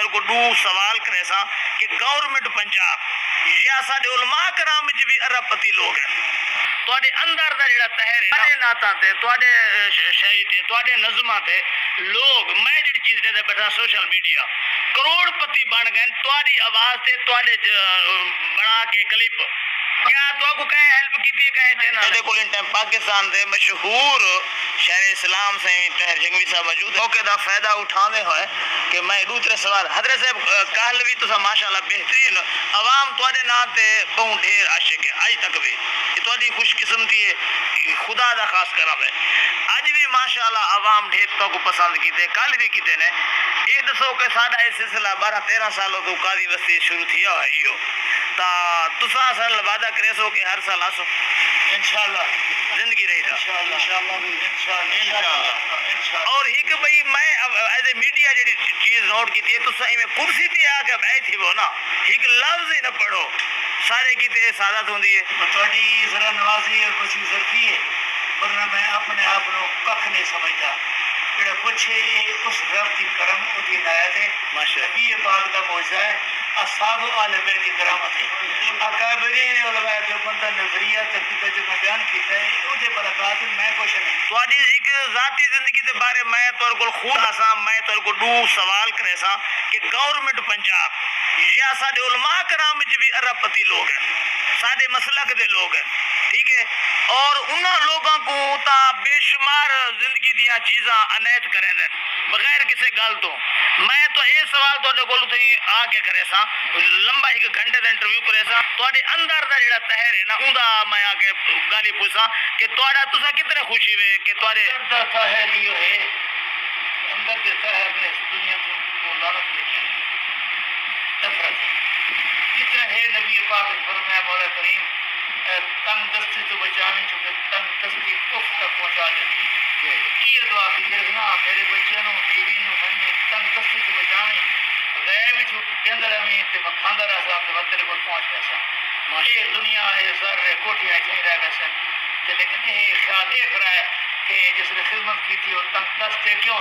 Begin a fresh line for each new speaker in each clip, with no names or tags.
تو کو دو سوال کرے سا کہ گورنمنٹ پنجاب یا ساڈے علماء کرام وچ بھی ارب پتی لوگ ہیں تواڈے اندر دا جڑا تہر ہے تواڈے ناتاں تے تواڈے شاعری تے تواڈے نظماں تے لوگ میں جڑی چیز دے بیٹھا سوشل میڈیا کروڑ پتی بن گئے تواڈی آواز تے تواڈے بنا کے کلپ کیا تو کو کہے ہیلپ کیتی ہے کہے چینل دے کول ان ٹائم پاکستان دے مشہور شہر اسلام سے طاہر جنگوی صاحب موجود موقع دا فائدہ اٹھانے ہوئے کہ میں دوسرے سوال حضرت صاحب کہلوی تو ماشاءاللہ بہترین عوام تواڈے نام تے بہت ڈھیر عاشق ہے اج تک بھی یہ تواڈی خوش قسمتی ہے خدا دا خاص کرم ہے اج بھی ماشاءاللہ عوام ڈھیر تو کو پسند کیتے کل بھی کیتے نے یہ دسو کہ ساڈا یہ سلسلہ 12-13 سالوں تو قاضی وسطی شروع تھیا ہے ایو تا تساں سال وعدہ کرے سو کہ ہر سال آسو انشاءاللہ زندگی رہی تھا انشاءاللہ اور ایک بھئی میں ایز اے میڈیا جڑی چیز نوٹ کیتی ہے تساں میں کرسی تے آ کے بیٹھ تھی وہ نا ایک لفظ ہی نہ پڑھو سارے کیتے سعادت ہوندی ہے
تھوڑی ذرا نوازی اور کچھ ضرفی ہے ورنہ میں اپنے آپ کو ککھ نہیں سمجھتا جڑا کچھ اس رب کی کرم او دی عنایت ہے نبی پاک دا معجزہ ہے اصحاب آل بیت کی کرامت ہے اکابرین علماء دیوبند دا نظریہ تقیدہ جو میں بیان کیتا ہے او دے برکات میں کچھ نہیں
تواڈی ایک ذاتی زندگی دے بارے میں تور کول خود آساں میں تور کو دو سوال کرے سا کہ گورنمنٹ پنجاب یا ساڈے علماء کرام وچ بھی ارب پتی لوگ ہیں ساڈے مسلک دے لوگ ہیں ٹھیک ہے اور انہاں لوگاں کو تا بے شمار زندگی دیاں چیزاں عنایت کرے دیں بغیر کسی گل تو میں تو یہ سوال تواڈے کول تھی آ کے کرے سا لمبا ایک گھنٹے دا انٹرویو کرے سا تواڈے اندر دا جڑا تہر ہے نا اوندا میں آ کے گالی پوچھاں کہ تواڈا تساں کتنے خوشی وے کہ تواڈے
اندر تہر یہ ہے اندر دے تہر میں دنیا تو لعنت لکھی نفرت اتنا ہے نبی پاک فرمایا مولا کریم تنگ دستی تو بچاویں چونکہ تنگ دستی اف تک پہنچا دے یہ دعا کی کرنا میرے بچوں بیوی نے تنگ دستی تو بچاویں غیب جو دیندر میں تے مکھاندر آسا تے تیرے کو پہنچ گیا یہ دنیا ہے سر کوٹیاں چھیں رہ گئے سن تے لیکن یہ خیال ایک رہا ہے کہ جس نے خدمت کی تھی وہ تنگ دستے کیوں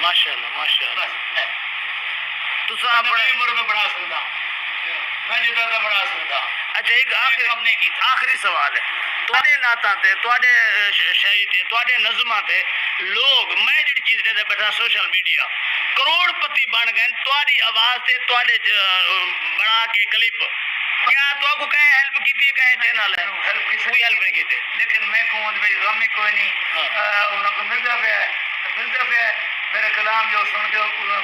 ماشاءاللہ تساں
اپنے عمر میں بڑھا سکتا میں جدا تھا بڑھا سکتا
اچھا ایک آخری سوال ہے تواڈے ناتاں تے تواڈے شاعری تے تواڈے نظماں تے لوگ میں جڑی چیز دے بیٹھا سوشل میڈیا کروڑ پتی بن گئے تواڈی آواز تے تواڈے بنا کے کلپ کیا تو کو کہے ہیلپ کیتی ہے کہے چینل ہے
ہیلپ کسی
کوئی ہیلپ نہیں کیتے
لیکن میں کہوں میری غم ہی کوئی نہیں انہوں کو ملتا پیا میرے کلام جو سن کے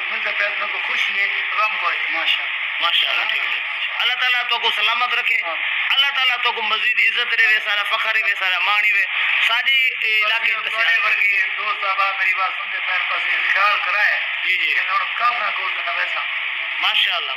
ملتا پیا ان کو خوشی ہے غم کوئی
ماشاءاللہ ٹھیک ہے اللہ تعالیٰ تو کو سلامت رکھے اللہ تعالیٰ تو کو مزید عزت دے سارا فخر دے سارا مانی وے ساڈی علاقے
بڑے ورگے دوست احباب میری بات سنتے پہن پاس خیال کرائے
جی
کہ انہوں کافرہ کو نہ ویسا
ماشاءاللہ